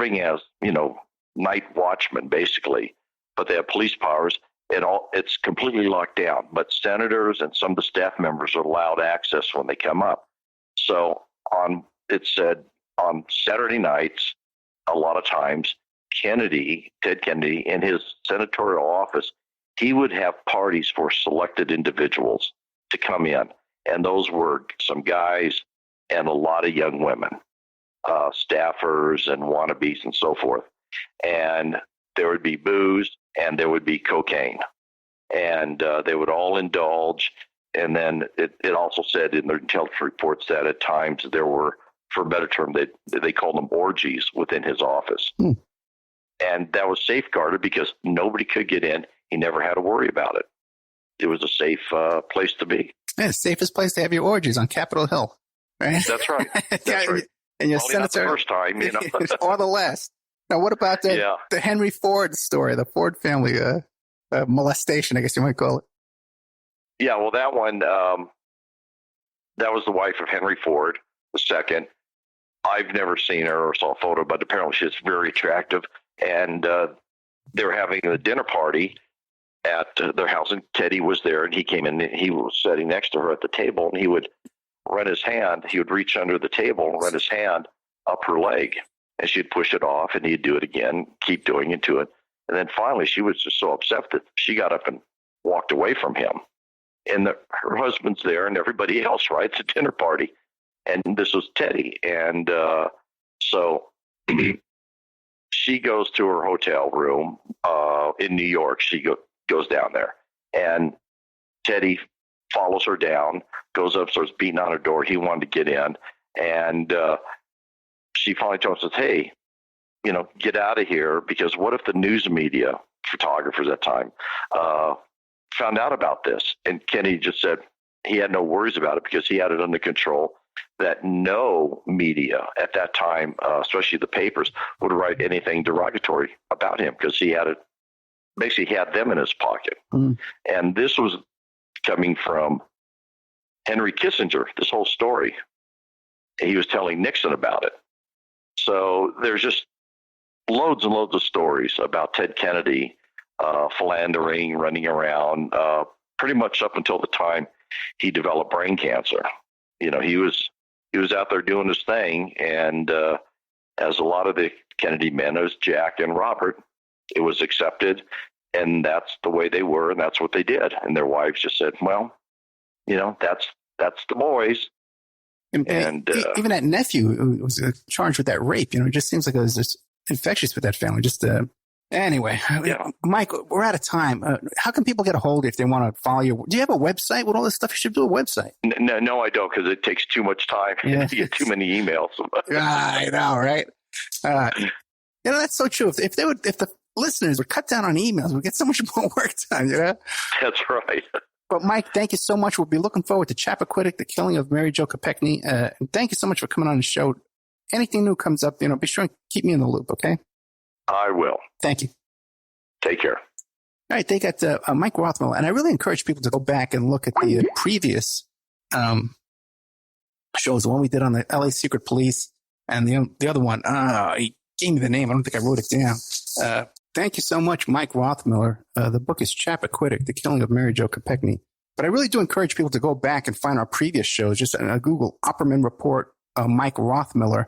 serving as, night watchmen, basically, but they have police powers. It's completely locked down, but senators and some of the staff members are allowed access when they come up. So it said on Saturday nights, a lot of times, Ted Kennedy, in his senatorial office, he would have parties for selected individuals to come in. And those were some guys and a lot of young women, staffers and wannabes and so forth. And there would be booze and there would be cocaine. And they would all indulge. And then it also said in the intelligence reports that at times there were, for a better term, they called them orgies within his office. And that was safeguarded because nobody could get in. He never had to worry about it. It was a safe place to be. Yeah, the safest place to have your orgies on Capitol Hill. Right? That's right. That's right. And your senator, not the first time, or the last. Now, what about the Henry Ford story, the Ford family molestation, I guess you might call it? Yeah, well, that one, that was the wife of Henry Ford, the second. I've never seen her or saw a photo, but apparently she's very attractive. And they were having a dinner party at their house, and Teddy was there, and he came in, and he was sitting next to her at the table, and he would reach under the table and run his hand up her leg, and she'd push it off, and he'd do it again, keep doing it to it. And then finally, she was just so upset that she got up and walked away from him. And her husband's there, and everybody else, right? It's a dinner party. And this was Teddy. And so she goes to her hotel room in New York. She goes down there. And Teddy follows her down, goes up, starts beating on her door. He wanted to get in. And she finally tells us, hey, get out of here, because what if the news media, photographers at the time, found out about this? And Kennedy just said he had no worries about it because he had it under control, that no media at that time, especially the papers, would write anything derogatory about him because he had it. Basically, he had them in his pocket. And this was coming from Henry Kissinger, this whole story. He was telling Nixon about it. So there's just loads and loads of stories about Ted Kennedy philandering, running around, pretty much up until the time he developed brain cancer. He was out there doing his thing, and as a lot of the Kennedy men, as Jack and Robert, it was accepted, and that's the way they were, and that's what they did. And their wives just said, well, that's the boys. And even that nephew who was charged with that rape, it just seems like it was just infectious with that family. Anyway, Mike, we're out of time. How can people get a hold of you if they want to follow you? Do you have a website with all this stuff? You should do a website. No, I don't, because it takes too much time. You get too many emails. I know, right? That's so true. If the listeners would cut down on emails, we'd get so much more work done, That's right. But Mike, thank you so much. We'll be looking forward to Chappaquiddick, the killing of Mary Jo Kopechne. And thank you so much for coming on the show. Anything new comes up, be sure and keep me in the loop, okay? I will. Thank you. Take care. All right, they got Mike Rothmiller, and I really encourage people to go back and look at the previous shows, the one we did on the LA Secret Police, and the other one. He gave me the name. I don't think I wrote it down. Thank you so much, Mike Rothmiller. The book is Chappaquiddick, The Killing of Mary Jo Kopechne. But I really do encourage people to go back and find our previous shows. Just Google Opperman Report, Mike Rothmiller.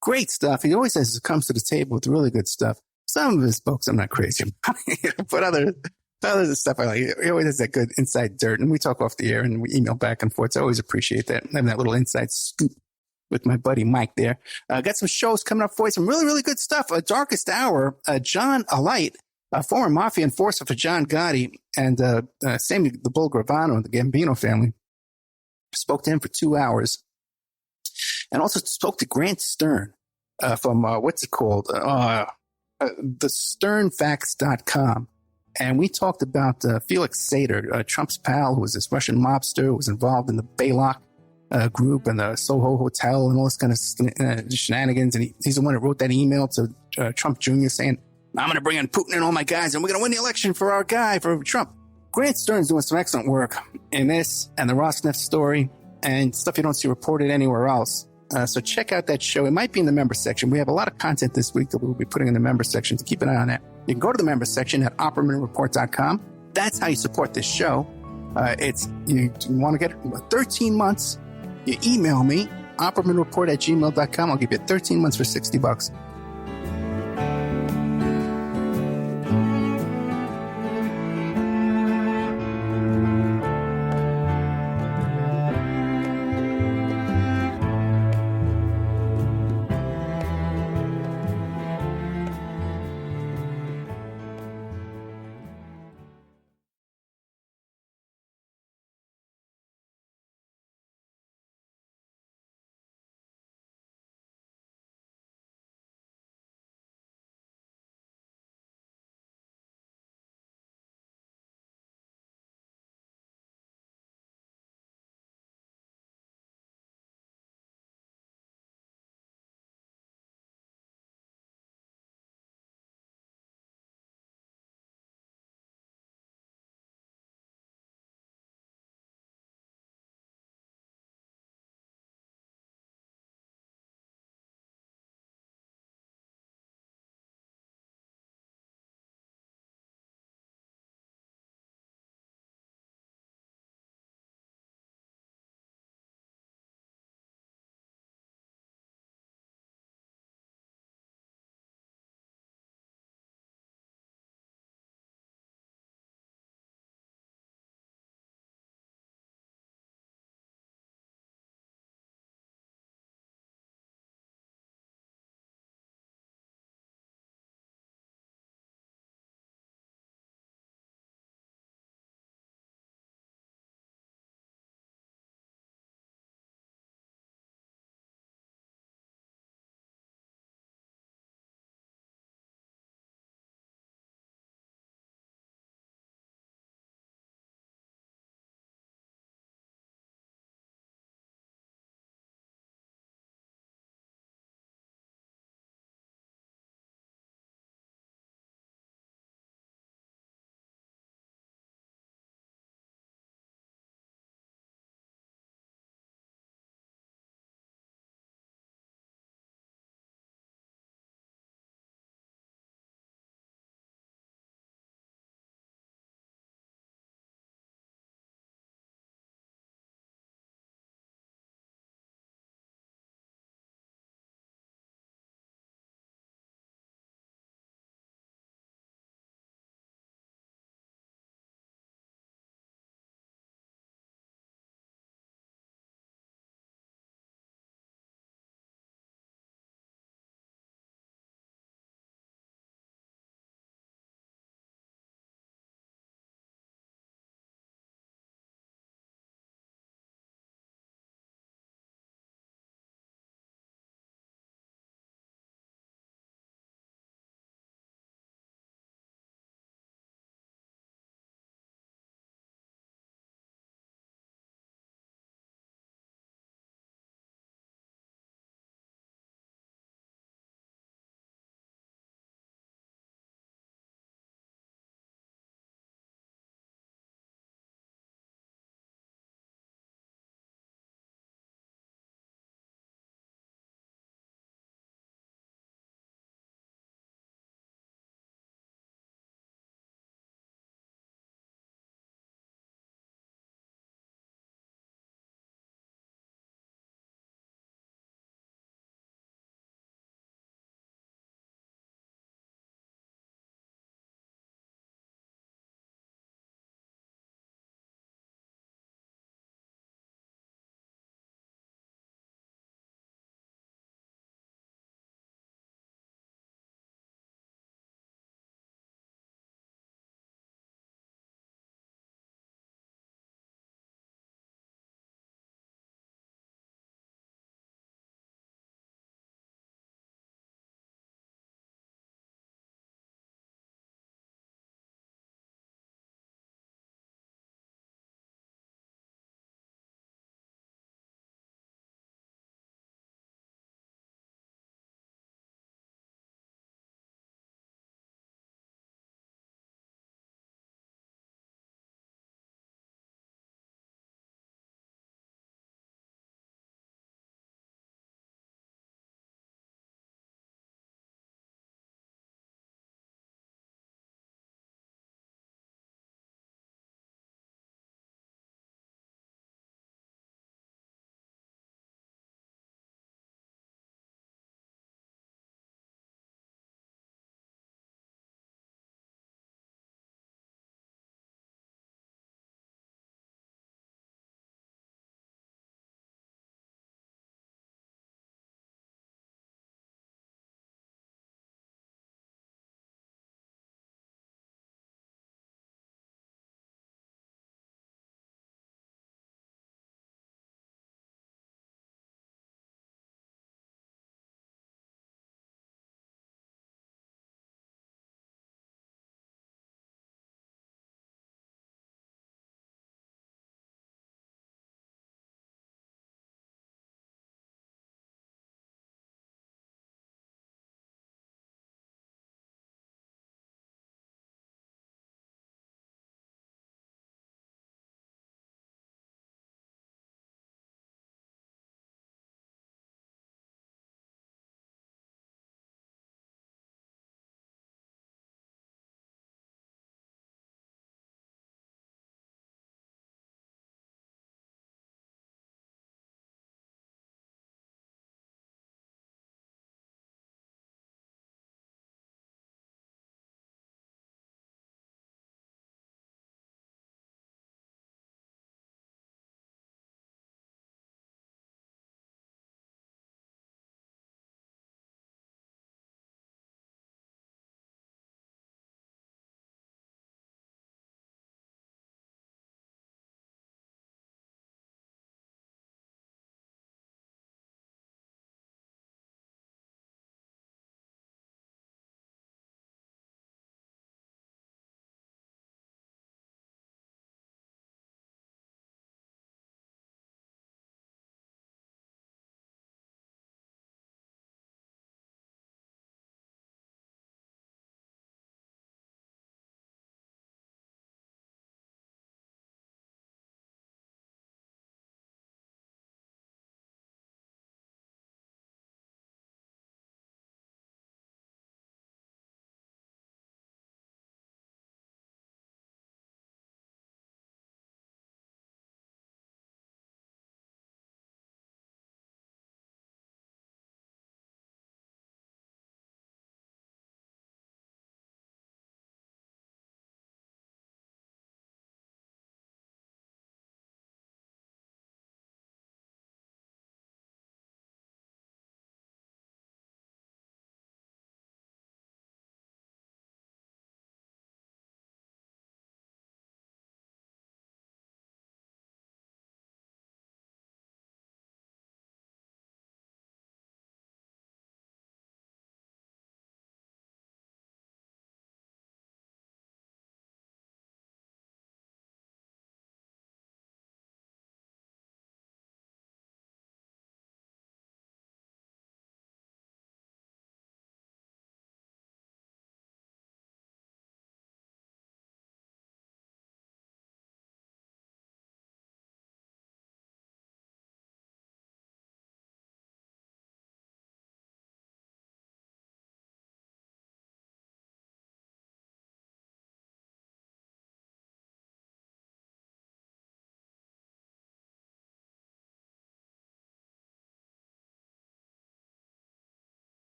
Great stuff. He always says it comes to the table with really good stuff. Some of his books I'm not crazy about, but other stuff I like. He always has that good inside dirt, and we talk off the air and we email back and forth. So I always appreciate that, having that little inside scoop with my buddy Mike there. Got some shows coming up for you, some really, really good stuff. Darkest Hour, John Alight, former mafia enforcer for John Gotti, and Sammy the Bull Gravano, the Gambino family. Spoke to him for 2 hours. And also spoke to Grant Stern from, what's it called? TheSternFacts.com. And we talked about Felix Sater, Trump's pal, who was this Russian mobster who was involved in the Baylock group and the Soho Hotel and all this kind of shenanigans. And he's the one that wrote that email to Trump Jr. saying, I'm going to bring in Putin and all my guys, and we're going to win the election for our guy, for Trump. Grant Stern's doing some excellent work in this and the Rosneft story and stuff you don't see reported anywhere else. So check out that show. It might be in the member section. We have a lot of content this week that we'll be putting in the member section, so keep an eye on that. You can go to the member section at oppermanreport.com. That's how you support this show. You want to get 13 months, you email me, oppermanreport@gmail.com. I'll give you 13 months for $60.